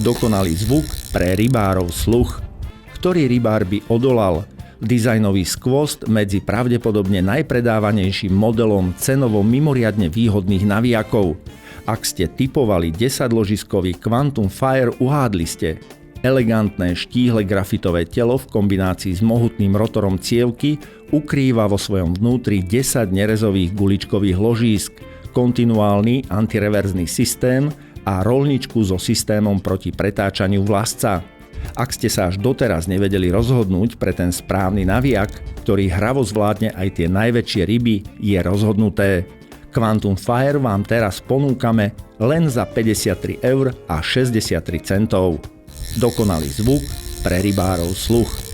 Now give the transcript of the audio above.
Dokonalý zvuk pre rybárov sluch. Ktorý rybár by odolal? Dizajnový skvost medzi pravdepodobne najpredávanejším modelom cenovo mimoriadne výhodných navijakov. Ak ste tipovali 10-ložiskový Quantum Fire, uhádli ste. Elegantné štíhle grafitové telo v kombinácii s mohutným rotorom cievky ukrýva vo svojom vnútri 10 nerezových guličkových ložísk, kontinuálny antireverzný systém a roľničku so systémom proti pretáčaniu vlasca. Ak ste sa až doteraz nevedeli rozhodnúť pre ten správny navijak, ktorý hravo zvládne aj tie najväčšie ryby, je rozhodnuté. Quantum Fire vám teraz ponúkame len za 53 € a 63 centov. Dokonalý zvuk pre rybárov sluch.